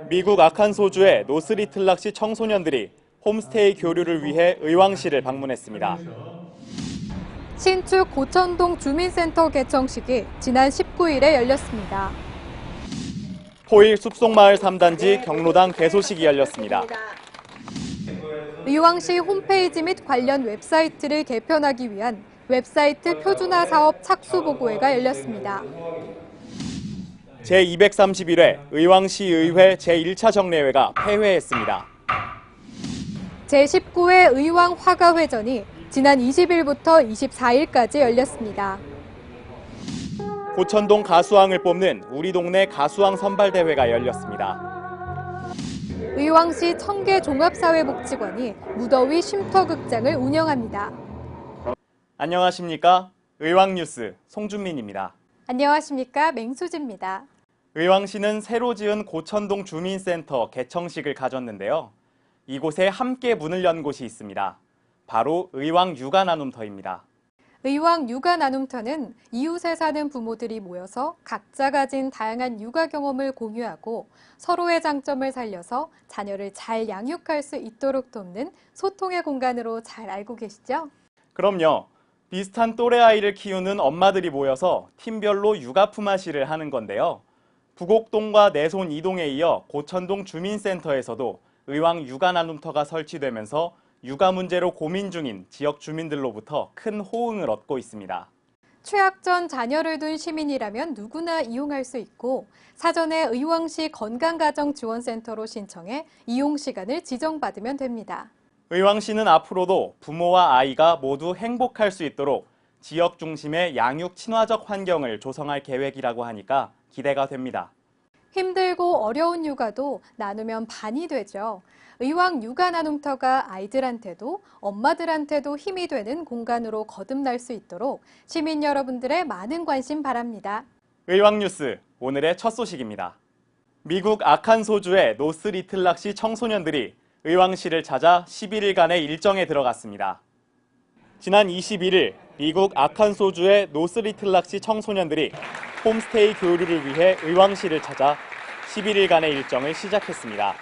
미국 아칸소주의 노스리틀락시 청소년들이 홈스테이 교류를 위해 의왕시를 방문했습니다. 신축 고천동 주민센터 개청식이 지난 19일에 열렸습니다. 포일 숲속마을 3단지 경로당 개소식이 열렸습니다. 의왕시 홈페이지 및 관련 웹사이트를 개편하기 위한 웹사이트 표준화 사업 착수보고회가 열렸습니다. 제231회 의왕시의회 제1차 정례회가 폐회했습니다. 제19회 의왕 화가회전이 지난 20일부터 24일까지 열렸습니다. 고천동 가수왕을 뽑는 우리 동네 가수왕 선발대회가 열렸습니다. 의왕시 청계종합사회복지관이 무더위 쉼터극장을 운영합니다. 안녕하십니까? 의왕뉴스 송준민입니다. 안녕하십니까? 맹수지입니다. 의왕시는 새로 지은 고천동 주민센터 개청식을 가졌는데요. 이곳에 함께 문을 연 곳이 있습니다. 바로 의왕 육아나눔터입니다. 의왕 육아나눔터는 이웃에 사는 부모들이 모여서 각자 가진 다양한 육아 경험을 공유하고 서로의 장점을 살려서 자녀를 잘 양육할 수 있도록 돕는 소통의 공간으로 잘 알고 계시죠? 그럼요. 비슷한 또래 아이를 키우는 엄마들이 모여서 팀별로 육아 품앗이를 하는 건데요. 부곡동과 내손 이동에 이어 고천동 주민센터에서도 의왕 육아나눔터가 설치되면서 육아 문제로 고민 중인 지역 주민들로부터 큰 호응을 얻고 있습니다. 취약 전 자녀를 둔 시민이라면 누구나 이용할 수 있고 사전에 의왕시 건강가정지원센터로 신청해 이용 시간을 지정받으면 됩니다. 의왕시는 앞으로도 부모와 아이가 모두 행복할 수 있도록 지역 중심의 양육 친화적 환경을 조성할 계획이라고 하니까 기대가 됩니다. 힘들고 어려운 육아도 나누면 반이 되죠. 의왕 육아나눔터가 아이들한테도 엄마들한테도 힘이 되는 공간으로 거듭날 수 있도록 시민 여러분들의 많은 관심 바랍니다. 의왕뉴스 오늘의 첫 소식입니다. 미국 아칸소주의 노스리틀락시 청소년들이 의왕시를 찾아 11일간의 일정에 들어갔습니다. 지난 21일 미국 아칸소주의 노스리틀락시 청소년들이 홈스테이 교류를 위해 의왕시를 찾아 11일간의 일정을 시작했습니다.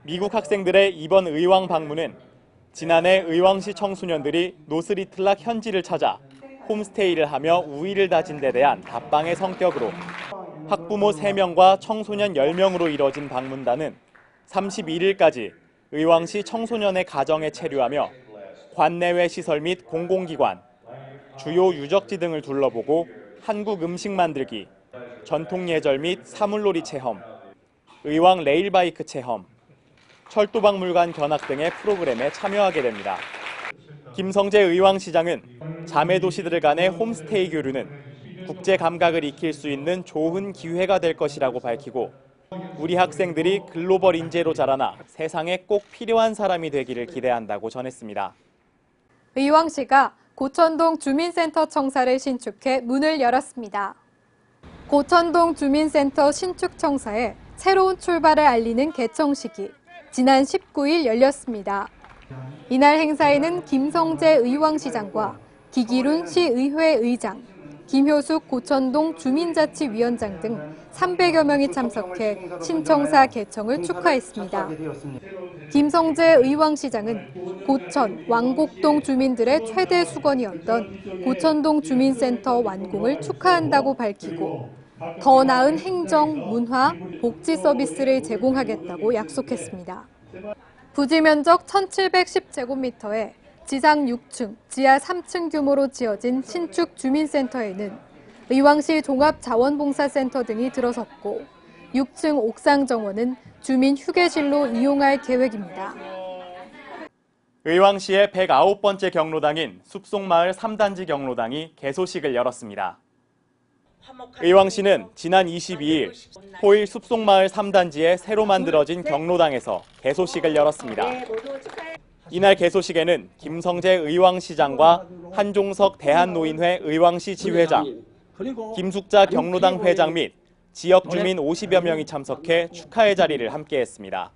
미국 학생들의 이번 의왕 방문은 지난해 의왕시 청소년들이 노스리틀락 현지를 찾아 홈스테이를 하며 우위를 다진 데 대한 답방의 성격으로 학부모 3명과 청소년 10명으로 이뤄진 방문단은 31일까지 의왕시 청소년의 가정에 체류하며 관내외 시설 및 공공기관, 주요 유적지 등을 둘러보고 한국 음식 만들기, 전통 예절 및 사물놀이 체험, 의왕 레일바이크 체험, 철도박물관 견학 등의 프로그램에 참여하게 됩니다. 김성재 의왕시장은 자매도시들 간의 홈스테이 교류는 국제 감각을 익힐 수 있는 좋은 기회가 될 것이라고 밝히고 우리 학생들이 글로벌 인재로 자라나 세상에 꼭 필요한 사람이 되기를 기대한다고 전했습니다. 의왕시가 고천동 주민센터 청사를 신축해 문을 열었습니다. 고천동 주민센터 신축 청사에 새로운 출발을 알리는 개청식이 지난 19일 열렸습니다. 이날 행사에는 김성재 의왕시장과 기기룬 시의회 의장, 김효숙 고천동 주민자치위원장 등 300여 명이 참석해 신청사 개청을 축하했습니다. 김성재 의왕시장은 고천, 왕곡동 주민들의 최대 수건이었던 고천동 주민센터 완공을 축하한다고 밝히고 더 나은 행정, 문화, 복지 서비스를 제공하겠다고 약속했습니다. 부지 면적 1710제곱미터에 지상 6층, 지하 3층 규모로 지어진 신축 주민센터에는 의왕시 종합자원봉사센터 등이 들어섰고 6층 옥상 정원은 주민 휴게실로 이용할 계획입니다. 의왕시의 109번째 경로당인 숲속마을 3단지 경로당이 개소식을 열었습니다. 의왕시는 지난 22일 포일 숲속마을 3단지에 새로 만들어진 경로당에서 개소식을 열었습니다. 이날 개소식에는 김성재 의왕시장과 한종석 대한노인회 의왕시 지회장, 김숙자 경로당 회장 및 지역 주민 50여 명이 참석해 축하의 자리를 함께했습니다.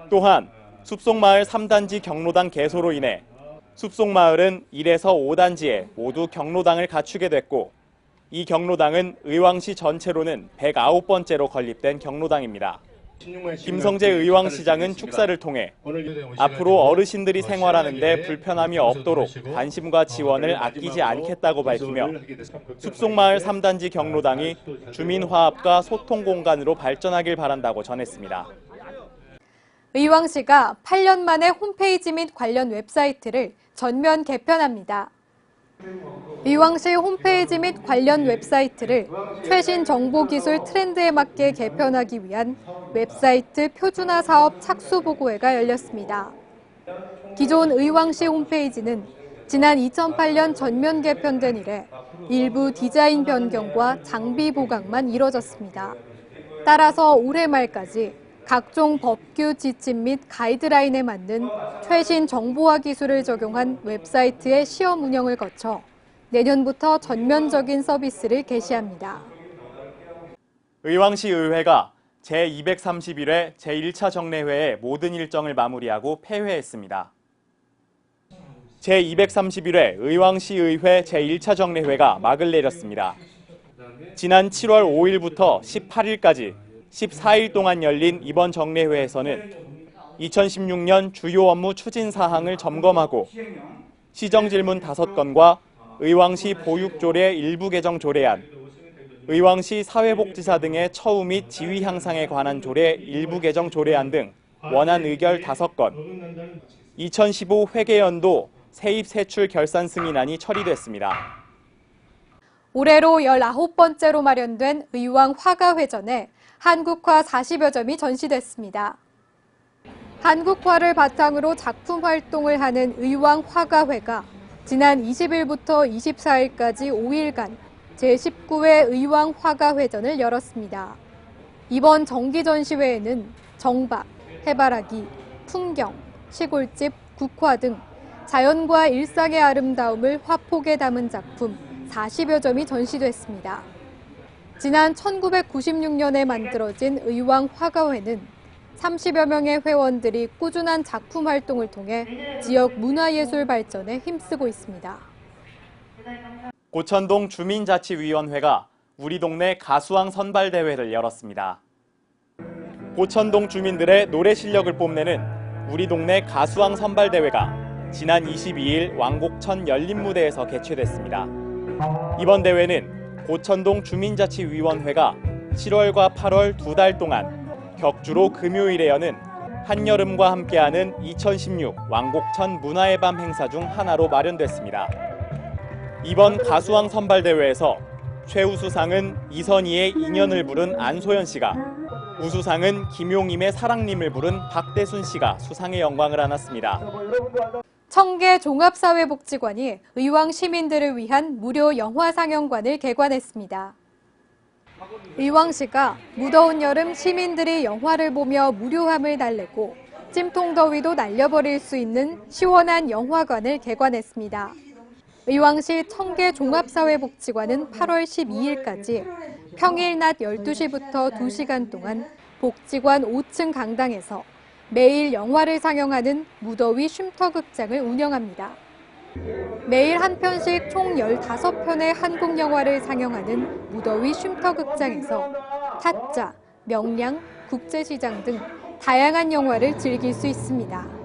또한 숲속마을 3단지 경로당 개소로 인해 숲속마을은 1에서 5단지에 모두 경로당을 갖추게 됐고 이 경로당은 의왕시 전체로는 109번째로 건립된 경로당입니다. 김성재 의왕시장은 축사를 통해 앞으로 어르신들이 생활하는데 불편함이 없도록 관심과 지원을 아끼지 않겠다고 밝히며 숲속마을 3단지 경로당이 주민화합과 소통 공간으로 발전하길 바란다고 전했습니다. 의왕시가 8년 만에 홈페이지 및 관련 웹사이트를 전면 개편합니다. 의왕시 홈페이지 및 관련 웹사이트를 최신 정보기술 트렌드에 맞게 개편하기 위한 웹사이트 표준화 사업 착수보고회가 열렸습니다. 기존 의왕시 홈페이지는 지난 2008년 전면 개편된 이래 일부 디자인 변경과 장비 보강만 이뤄졌습니다. 따라서 올해 말까지 각종 법규 지침 및 가이드라인에 맞는 최신 정보화 기술을 적용한 웹사이트의 시험 운영을 거쳐 내년부터 전면적인 서비스를 개시합니다. 의왕시 의회가 제231회 제1차 정례회의 모든 일정을 마무리하고 폐회했습니다. 제231회 의왕시의회 제1차 정례회가 막을 내렸습니다. 지난 7월 5일부터 18일까지 14일 동안 열린 이번 정례회에서는 2016년 주요 업무 추진 사항을 점검하고 시정질문 5건과 의왕시 보육조례 일부 개정 조례안, 의왕시 사회복지사 등의 처우 및 지위 향상에 관한 조례 일부 개정 조례안 등 원안 의결 5건, 2015 회계연도 세입 세출 결산 승인안이 처리됐습니다. 올해로 19번째로 마련된 의왕 화가회전에 한국화 40여 점이 전시됐습니다. 한국화를 바탕으로 작품 활동을 하는 의왕 화가회가 지난 20일부터 24일까지 5일간 제19회 의왕 화가회전을 열었습니다. 이번 정기 전시회에는 정박, 해바라기, 풍경, 시골집, 국화 등 자연과 일상의 아름다움을 화폭에 담은 작품 40여 점이 전시됐습니다. 지난 1996년에 만들어진 의왕 화가회는 30여 명의 회원들이 꾸준한 작품 활동을 통해 지역 문화예술 발전에 힘쓰고 있습니다. 고천동 주민자치위원회가 우리 동네 가수왕 선발대회를 열었습니다. 고천동 주민들의 노래 실력을 뽐내는 우리 동네 가수왕 선발대회가 지난 22일 왕곡천 열린무대에서 개최됐습니다. 이번 대회는 고천동 주민자치위원회가 7월과 8월 2달 동안 격주로 금요일에 여는 한여름과 함께하는 2016 왕곡천 문화의 밤 행사 중 하나로 마련됐습니다. 이번 가수왕 선발대회에서 최우수상은 이선희의 인연을 부른 안소연 씨가, 우수상은 김용임의 사랑님을 부른 박대순 씨가 수상의 영광을 안았습니다. 청계 종합사회복지관이 의왕 시민들을 위한 무료 영화 상영관을 개관했습니다. 의왕시가 무더운 여름 시민들이 영화를 보며 무료함을 달래고 찜통더위도 날려버릴 수 있는 시원한 영화관을 개관했습니다. 의왕시 청계 종합사회복지관은 8월 12일까지 평일 낮 12시부터 2시간 동안 복지관 5층 강당에서 매일 영화를 상영하는 무더위 쉼터극장을 운영합니다. 매일 한 편씩 총 15편의 한국 영화를 상영하는 무더위 쉼터극장에서 타짜, 명량, 국제시장 등 다양한 영화를 즐길 수 있습니다.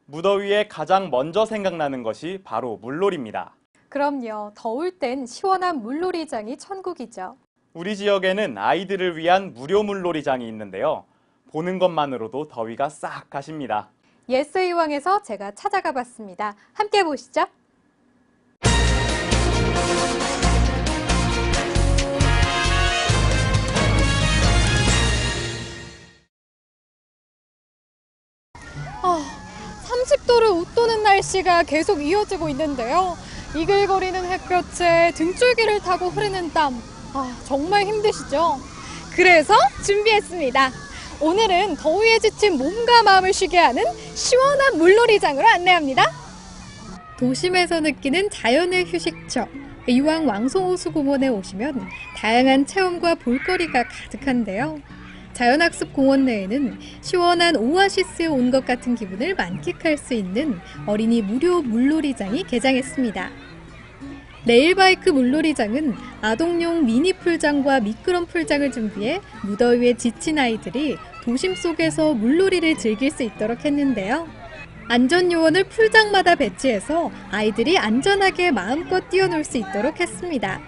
무더위에 가장 먼저 생각나는 것이 바로 물놀이입니다. 그럼요. 더울 땐 시원한 물놀이장이 천국이죠. 우리 지역에는 아이들을 위한 무료 물놀이장이 있는데요. 보는 것만으로도 더위가 싹 가십니다. 예스 의왕에서 제가 찾아가 봤습니다. 함께 보시죠. 아, 30도를 웃도는 날씨가 계속 이어지고 있는데요. 이글거리는 햇볕에 등줄기를 타고 흐르는 땀. 정말 힘드시죠? 그래서 준비했습니다. 오늘은 더위에 지친 몸과 마음을 쉬게 하는 시원한 물놀이장으로 안내합니다. 도심에서 느끼는 자연의 휴식처, 의왕 왕송호수공원에 오시면 다양한 체험과 볼거리가 가득한데요. 자연학습공원 내에는 시원한 오아시스에 온 것 같은 기분을 만끽할 수 있는 어린이 무료 물놀이장이 개장했습니다. 레일바이크 물놀이장은 아동용 미니 풀장과 미끄럼 풀장을 준비해 무더위에 지친 아이들이 도심 속에서 물놀이를 즐길 수 있도록 했는데요. 안전요원을 풀장마다 배치해서 아이들이 안전하게 마음껏 뛰어놀 수 있도록 했습니다.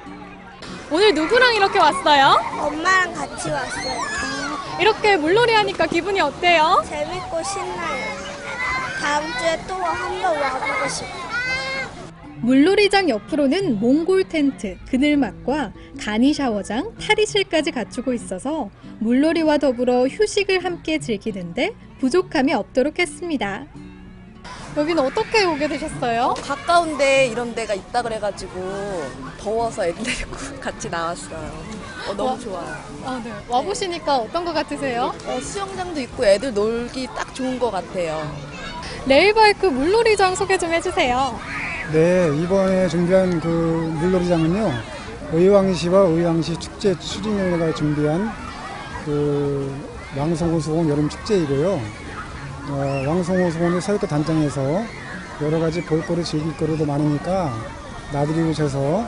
오늘 누구랑 이렇게 왔어요? 엄마랑 같이 왔어요. 이렇게 물놀이 하니까 기분이 어때요? 재밌고 신나요. 다음 주에 또 한 번 와보고 싶어요. 물놀이장 옆으로는 몽골 텐트, 그늘막과 간이 샤워장, 탈의실까지 갖추고 있어서 물놀이와 더불어 휴식을 함께 즐기는데 부족함이 없도록 했습니다. 여기는 어떻게 오게 되셨어요? 가까운데 이런 데가 있다 그래가지고 더워서 애들 데리고 같이 나왔어요. 너무 좋아요. 네. 와보시니까 어떤 것 같으세요? 수영장도 있고 애들 놀기 딱 좋은 것 같아요. 레일바이크 물놀이장 소개 좀 해주세요. 네, 이번에 준비한 그 물놀이장은요, 의왕시와 의왕시 축제 추진위원회가 준비한 그 왕성호수원 여름 축제이고요. 왕성호수원의 사육가 단장에서 여러 가지 볼거리 즐길 거리도 많으니까 나들이 오셔서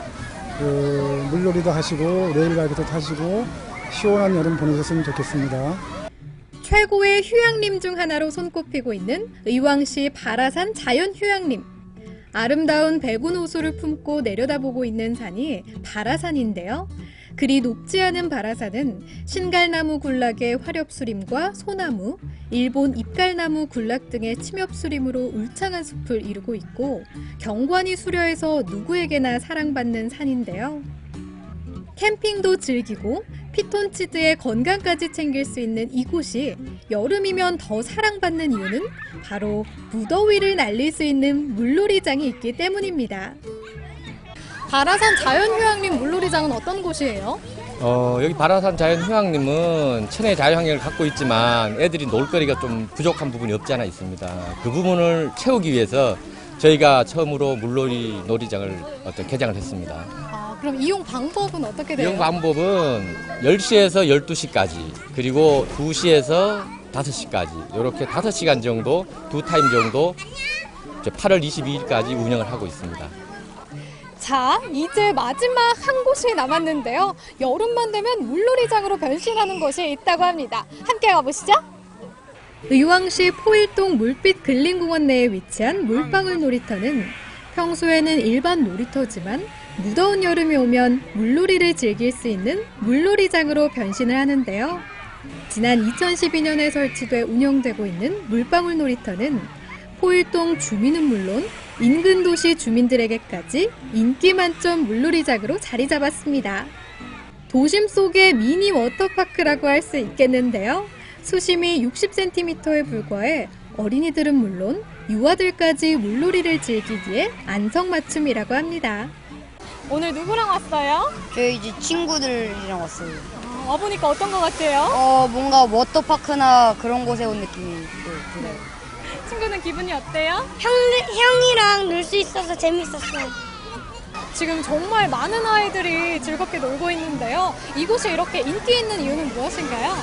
그 물놀이도 하시고 레일바이크도 타시고 시원한 여름 보내셨으면 좋겠습니다. 최고의 휴양림 중 하나로 손꼽히고 있는 의왕시 바라산 자연휴양림. 아름다운 백운 호수를 품고 내려다보고 있는 산이 바라산인데요. 그리 높지 않은 바라산은 신갈나무 군락의 화렵수림과 소나무, 일본 잎갈나무 군락 등의 침엽수림으로 울창한 숲을 이루고 있고 경관이 수려해서 누구에게나 사랑받는 산인데요. 캠핑도 즐기고 피톤치드의 건강까지 챙길 수 있는 이곳이 여름이면 더 사랑받는 이유는 바로 무더위를 날릴 수 있는 물놀이장이 있기 때문입니다. 바라산 자연휴양림 물놀이장은 어떤 곳이에요? 여기 바라산 자연휴양림은 천혜의 자유환경을 갖고 있지만 애들이 놀거리가 좀 부족한 부분이 없지 않아 있습니다. 그 부분을 채우기 위해서 저희가 처음으로 물놀이 놀이장을 개장을 했습니다. 그럼 이용 방법은 어떻게 돼요? 이용 방법은 10시에서 12시까지 그리고 2시에서 5시까지 이렇게 5시간 정도 두 타임 정도 8월 22일까지 운영을 하고 있습니다. 자, 이제 마지막 한 곳이 남았는데요. 여름만 되면 물놀이장으로 변신하는 곳이 있다고 합니다. 함께 가보시죠. 의왕시 포일동 물빛 근린공원 내에 위치한 물방울 놀이터는 평소에는 일반 놀이터지만 무더운 여름이 오면 물놀이를 즐길 수 있는 물놀이장으로 변신을 하는데요. 지난 2012년에 설치돼 운영되고 있는 물방울 놀이터는 포일동 주민은 물론 인근 도시 주민들에게까지 인기 만점 물놀이장으로 자리 잡았습니다. 도심 속의 미니 워터파크라고 할 수 있겠는데요. 수심이 60cm에 불과해 어린이들은 물론 유아들까지 물놀이를 즐기기에 안성맞춤이라고 합니다. 오늘 누구랑 왔어요? 저희 이제 친구들이랑 왔어요. 와보니까 어떤 것 같아요? 뭔가 워터파크나 그런 곳에 온 느낌이 들어요. 친구는 기분이 어때요? 형이랑 놀 수 있어서 재밌었어요. 지금 정말 많은 아이들이 즐겁게 놀고 있는데요. 이곳이 이렇게 인기 있는 이유는 무엇인가요?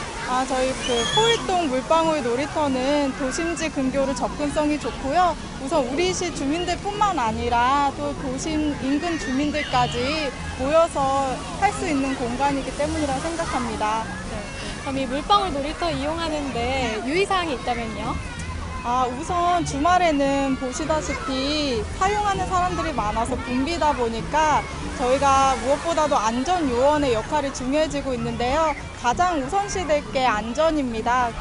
저희 포일동 물방울 놀이터는 도심지 근교로 접근성이 좋고요. 우선 우리 시 주민들뿐만 아니라 또 도심 인근 주민들까지 모여서 할 수 있는 공간이기 때문이라 생각합니다. 그럼 이 물방울 놀이터 이용하는데 유의사항이 있다면요? 우선 주말에는 보시다시피 사용하는 사람들이 많아서 붐비다 보니까 저희가 무엇보다도 안전 요원의 역할이 중요해지고 있는데요. 가장 우선시될 게 안전입니다.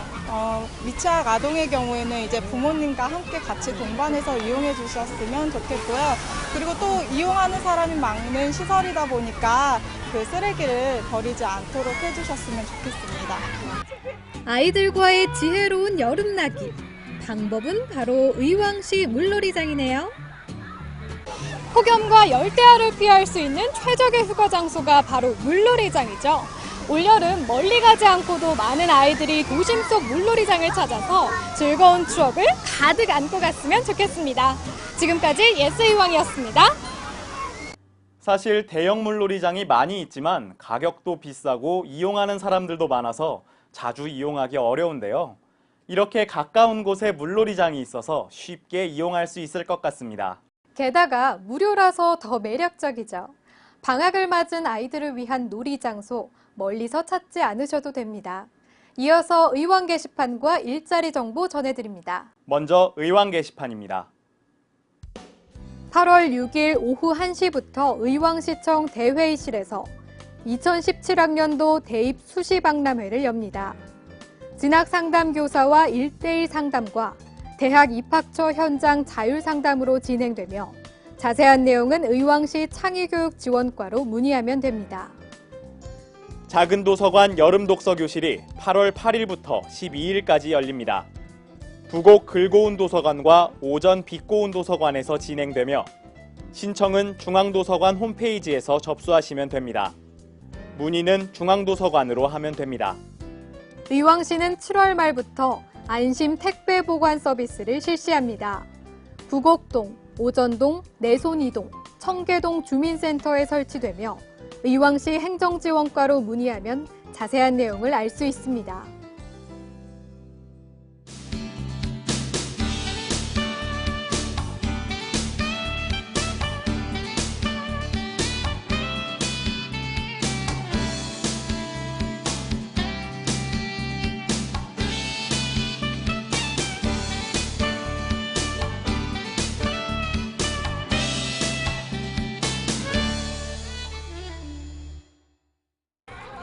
미취학 아동의 경우에는 이제 부모님과 함께 같이 동반해서 이용해 주셨으면 좋겠고요. 그리고 또 이용하는 사람이 많은 시설이다 보니까 그 쓰레기를 버리지 않도록 해주셨으면 좋겠습니다. 아이들과의 지혜로운 여름나기. 방법은 바로 의왕시 물놀이장이네요. 폭염과 열대야를 피할 수 있는 최적의 휴가 장소가 바로 물놀이장이죠. 올여름 멀리 가지 않고도 많은 아이들이 도심 속 물놀이장을 찾아서 즐거운 추억을 가득 안고 갔으면 좋겠습니다. 지금까지 예스의왕이었습니다. 사실 대형 물놀이장이 많이 있지만 가격도 비싸고 이용하는 사람들도 많아서 자주 이용하기 어려운데요. 이렇게 가까운 곳에 물놀이장이 있어서 쉽게 이용할 수 있을 것 같습니다. 게다가 무료라서 더 매력적이죠. 방학을 맞은 아이들을 위한 놀이 장소, 멀리서 찾지 않으셔도 됩니다. 이어서 의왕 게시판과 일자리 정보 전해드립니다. 먼저 의왕 게시판입니다. 8월 6일 오후 1시부터 의왕시청 대회의실에서 2017학년도 대입 수시박람회를 엽니다. 진학상담교사와 1:1 상담과 대학 입학처 현장 자율상담으로 진행되며 자세한 내용은 의왕시 창의교육지원과로 문의하면 됩니다. 작은 도서관 여름 독서 교실이 8월 8일부터 12일까지 열립니다. 부곡 글고운 도서관과 오전 빛고운 도서관에서 진행되며 신청은 중앙도서관 홈페이지에서 접수하시면 됩니다. 문의는 중앙도서관으로 하면 됩니다. 의왕시는 7월 말부터 안심 택배 보관 서비스를 실시합니다. 부곡동, 오전동, 내손이동, 청계동 주민센터에 설치되며 의왕시 행정지원과로 문의하면 자세한 내용을 알 수 있습니다.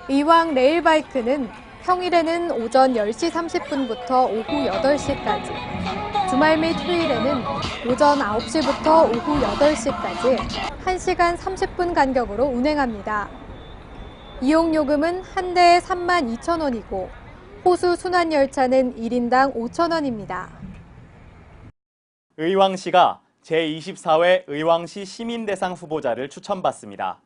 의왕 레일바이크는 평일에는 오전 10시 30분부터 오후 8시까지, 주말 및 휴일에는 오전 9시부터 오후 8시까지 1시간 30분 간격으로 운행합니다. 이용요금은 한 대에 32,000원이고 호수 순환열차는 1인당 5,000원입니다. 의왕시가 제24회 의왕시 시민대상 후보자를 추천받습니다.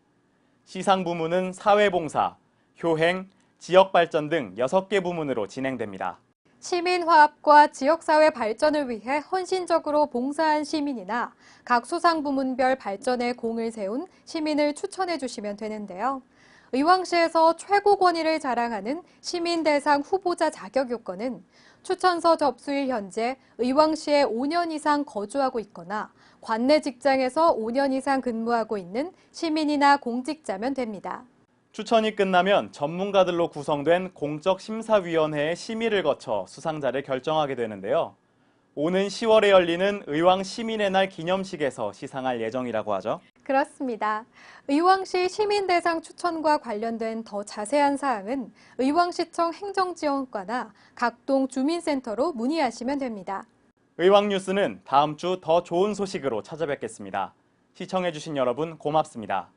시상 부문은 사회봉사, 효행, 지역발전 등 6개 부문으로 진행됩니다. 시민화합과 지역사회 발전을 위해 헌신적으로 봉사한 시민이나 각 수상 부문별 발전에 공을 세운 시민을 추천해 주시면 되는데요. 의왕시에서 최고 권위를 자랑하는 시민대상 후보자 자격 요건은 추천서 접수일 현재 의왕시에 5년 이상 거주하고 있거나 관내 직장에서 5년 이상 근무하고 있는 시민이나 공직자면 됩니다. 추천이 끝나면 전문가들로 구성된 공적심사위원회의 심의를 거쳐 수상자를 결정하게 되는데요. 오는 10월에 열리는 의왕 시민의 날 기념식에서 시상할 예정이라고 하죠. 그렇습니다. 의왕시 시민대상 추천과 관련된 더 자세한 사항은 의왕시청 행정지원과나 각동 주민센터로 문의하시면 됩니다. 의왕뉴스는 다음 주 더 좋은 소식으로 찾아뵙겠습니다. 시청해주신 여러분 고맙습니다.